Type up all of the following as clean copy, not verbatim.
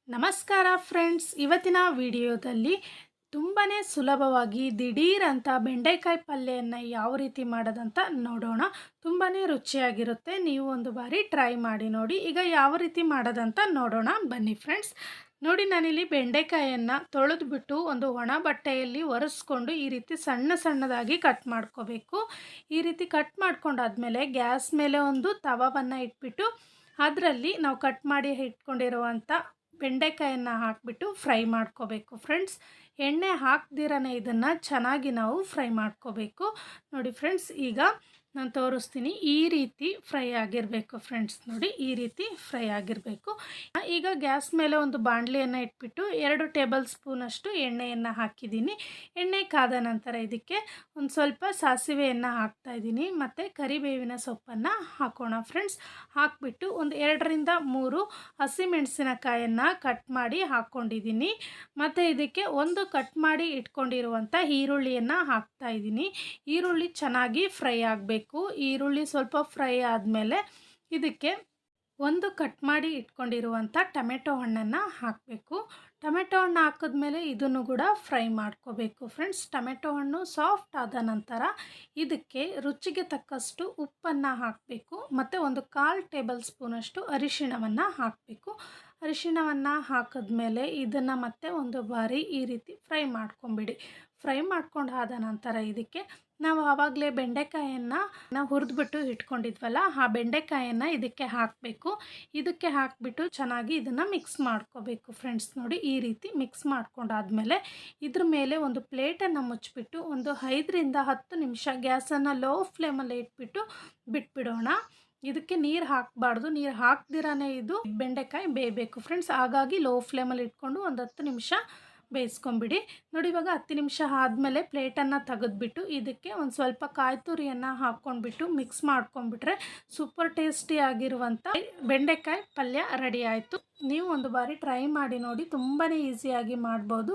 ನಮಸ್ಕಾರ ಫ್ರೆಂಡ್ಸ್, ಇವತ್ತಿನ ವಿಡಿಯೋದಲ್ಲಿ ತುಂಬಾ ಸುಲಭವಾಗಿ ದಿಢೀರ್ ಅಂತ ಬೆಂಡೆಕಾಯಿ ಪಲ್ಯವನ್ನು ಯಾವ ರೀತಿ ಮಾಡೋದಂತ ನೋಡೋಣ. ತುಂಬಾ ರುಚಿಯಾಗಿರುತ್ತೆ. ನೀವು ಒಂದು ಬಾರಿ ಟ್ರೈ ಮಾಡಿ ನೋಡಿ. ಈಗ ಯಾವ ರೀತಿ ಮಾಡೋದಂತ ನೋಡೋಣ ಬನ್ನಿ ಫ್ರೆಂಡ್ಸ್. ನೋಡಿ, ನಾನಿಲ್ಲಿ ಬೆಂಡೆಕಾಯನ್ನು ತೊಳೆದ್ಬಿಟ್ಟು ಒಂದು ಒಣ ಬಟ್ಟೆಯಲ್ಲಿ ಒರೆಸ್ಕೊಂಡು ಈ ರೀತಿ ಸಣ್ಣ ಸಣ್ಣದಾಗಿ ಕಟ್ ಮಾಡ್ಕೋಬೇಕು. ಈ ರೀತಿ ಕಟ್ ಮಾಡ್ಕೊಂಡಾದ್ಮೇಲೆ ಗ್ಯಾಸ್ ಮೇಲೆ ಒಂದು ತವವನ್ನು ಇಟ್ಬಿಟ್ಟು ಅದರಲ್ಲಿ ನಾವು ಕಟ್ ಮಾಡಿ ಇಟ್ಕೊಂಡಿರುವಂಥ ಬೆಂಡೆಕಾಯನ್ನು ಹಾಕಿಬಿಟ್ಟು ಫ್ರೈ ಮಾಡ್ಕೋಬೇಕು ಫ್ರೆಂಡ್ಸ್. ಎಣ್ಣೆ ಹಾಕ್ದಿರನೇ ಇದನ್ನು ಚೆನ್ನಾಗಿ ನಾವು ಫ್ರೈ ಮಾಡ್ಕೋಬೇಕು. ನೋಡಿ ಫ್ರೆಂಡ್ಸ್, ಈಗ ನಾನು ತೋರಿಸ್ತೀನಿ. ಈ ರೀತಿ ಫ್ರೈ ಆಗಿರಬೇಕು ಫ್ರೆಂಡ್ಸ್. ನೋಡಿ, ಈ ರೀತಿ ಫ್ರೈ ಆಗಿರಬೇಕು. ಈಗ ಗ್ಯಾಸ್ ಮೇಲೆ ಒಂದು ಬಾಣಲಿಯನ್ನು ಇಟ್ಬಿಟ್ಟು 2 ಟೇಬಲ್ ಸ್ಪೂನಷ್ಟು ಎಣ್ಣೆಯನ್ನು ಹಾಕಿದ್ದೀನಿ. ಎಣ್ಣೆ ಕಾದ ನಂತರ ಇದಕ್ಕೆ ಒಂದು ಸ್ವಲ್ಪ ಸಾಸಿವೆಯನ್ನು ಹಾಕ್ತಾಯಿದ್ದೀನಿ ಮತ್ತು ಕರಿಬೇವಿನ ಸೊಪ್ಪನ್ನು ಹಾಕೋಣ ಫ್ರೆಂಡ್ಸ್. ಹಾಕಿಬಿಟ್ಟು ಒಂದು 2ರಿಂದ 3 ಹಸಿಮೆಣಸಿನಕಾಯನ್ನು ಕಟ್ ಮಾಡಿ ಹಾಕ್ಕೊಂಡಿದ್ದೀನಿ. ಮತ್ತು ಇದಕ್ಕೆ ಒಂದು ಕಟ್ ಮಾಡಿ ಇಟ್ಕೊಂಡಿರುವಂಥ ಈರುಳ್ಳಿಯನ್ನು ಹಾಕ್ತಾಯಿದ್ದೀನಿ. ಈರುಳ್ಳಿ ಚೆನ್ನಾಗಿ ಫ್ರೈ ಆಗಬೇಕು. ಈರುಳ್ಳಿ ಸ್ವಲ್ಪ ಫ್ರೈ ಆದಮೇಲೆ ಇದಕ್ಕೆ ಒಂದು ಕಟ್ ಮಾಡಿ ಇಟ್ಕೊಂಡಿರುವಂಥ ಟೊಮೆಟೊ ಹಣ್ಣನ್ನು ಹಾಕಬೇಕು. ಟೊಮೆಟೊ ಹಣ್ಣು ಹಾಕಿದ್ಮೇಲೆ ಇದನ್ನು ಕೂಡ ಫ್ರೈ ಮಾಡ್ಕೋಬೇಕು ಫ್ರೆಂಡ್ಸ್. ಟೊಮೆಟೊ ಹಣ್ಣು ಸಾಫ್ಟ್ ಆದ ನಂತರ ಇದಕ್ಕೆ ರುಚಿಗೆ ತಕ್ಕಷ್ಟು ಉಪ್ಪನ್ನು ಹಾಕಬೇಕು ಮತ್ತು ಒಂದು 1/4 ಟೇಬಲ್ ಸ್ಪೂನಷ್ಟು ಅರಿಶಿಣವನ್ನು ಹಾಕಬೇಕು. ಅರಿಶಿಣವನ್ನು ಹಾಕಿದ್ಮೇಲೆ ಇದನ್ನು ಮತ್ತೆ ಒಂದು ಬಾರಿ ಈ ರೀತಿ ಫ್ರೈ ಮಾಡ್ಕೊಂಬಿಡಿ. ಫ್ರೈ ಮಾಡ್ಕೊಂಡಾದ ನಂತರ ಇದಕ್ಕೆ ನಾವು ಆವಾಗಲೇ ಬೆಂಡೆಕಾಯನ್ನು ಹುರಿದ್ಬಿಟ್ಟು ಇಟ್ಕೊಂಡಿದ್ವಲ್ಲ, ಆ ಬೆಂಡೆಕಾಯನ್ನು ಇದಕ್ಕೆ ಹಾಕಬೇಕು. ಇದಕ್ಕೆ ಹಾಕಿಬಿಟ್ಟು ಚೆನ್ನಾಗಿ ಇದನ್ನು ಮಿಕ್ಸ್ ಮಾಡ್ಕೋಬೇಕು ಫ್ರೆಂಡ್ಸ್. ನೋಡಿ, ಈ ರೀತಿ ಮಿಕ್ಸ್ ಮಾಡ್ಕೊಂಡಾದ್ಮೇಲೆ ಇದ್ರ ಮೇಲೆ ಒಂದು ಪ್ಲೇಟನ್ನು ಮುಚ್ಚಿಬಿಟ್ಟು ಒಂದು 5ರಿಂದ 10 ನಿಮಿಷ ಗ್ಯಾಸನ್ನು ಲೋ ಫ್ಲೇಮಲ್ಲಿ ಇಟ್ಬಿಟ್ಟು ಬಿಟ್ಬಿಡೋಣ. ಇದಕ್ಕೆ ನೀರು ಹಾಕಬಾರ್ದು. ನೀರು ಹಾಕ್ದಿರಾನೇ ಇದು ಬೆಂಡೆಕಾಯಿ ಬೇಯಬೇಕು ಫ್ರೆಂಡ್ಸ್. ಹಾಗಾಗಿ ಲೋ ಫ್ಲೇಮಲ್ಲಿ ಇಟ್ಕೊಂಡು ಒಂದು 10 ನಿಮಿಷ ಬೇಯಿಸ್ಕೊಂಬಿಡಿ. ನೋಡಿ, ಇವಾಗ 10 ನಿಮಿಷ ಆದಮೇಲೆ ಪ್ಲೇಟನ್ನು ತೆಗೆದ್ಬಿಟ್ಟು ಇದಕ್ಕೆ ಒಂದು ಸ್ವಲ್ಪ ಕಾಯಿ ತುರಿಯನ್ನು ಹಾಕ್ಕೊಂಡ್ಬಿಟ್ಟು ಮಿಕ್ಸ್ ಮಾಡ್ಕೊಂಡ್ಬಿಟ್ರೆ ಸೂಪರ್ ಟೇಸ್ಟಿಯಾಗಿರುವಂಥ ಬೆಂಡೆಕಾಯಿ ಪಲ್ಯ ರೆಡಿ ಆಯಿತು. ನೀವು ಒಂದು ಬಾರಿ ಟ್ರೈ ಮಾಡಿ ನೋಡಿ. ತುಂಬಾ ಈಸಿಯಾಗಿ ಮಾಡ್ಬೋದು.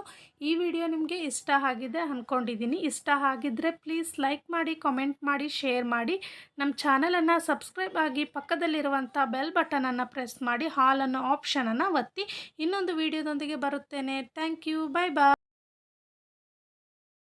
ಈ ವಿಡಿಯೋ ನಿಮಗೆ ಇಷ್ಟ ಆಗಿದೆ ಅಂದ್ಕೊಂಡಿದ್ದೀನಿ. ಇಷ್ಟ ಆಗಿದ್ದರೆ ಪ್ಲೀಸ್ ಲೈಕ್ ಮಾಡಿ, ಕಾಮೆಂಟ್ ಮಾಡಿ, ಶೇರ್ ಮಾಡಿ. ನಮ್ಮ ಚಾನಲನ್ನು ಸಬ್ಸ್ಕ್ರೈಬ್ ಆಗಿ ಪಕ್ಕದಲ್ಲಿರುವಂಥ ಬೆಲ್ ಬಟನನ್ನು ಪ್ರೆಸ್ ಮಾಡಿ ಆಲ್ ಅನ್ನೋ ಆಪ್ಷನನ್ನು ಒತ್ತಿ. ಇನ್ನೊಂದು ವಿಡಿಯೋದೊಂದಿಗೆ ಬರುತ್ತೇನೆ. Thank you. Bye bye.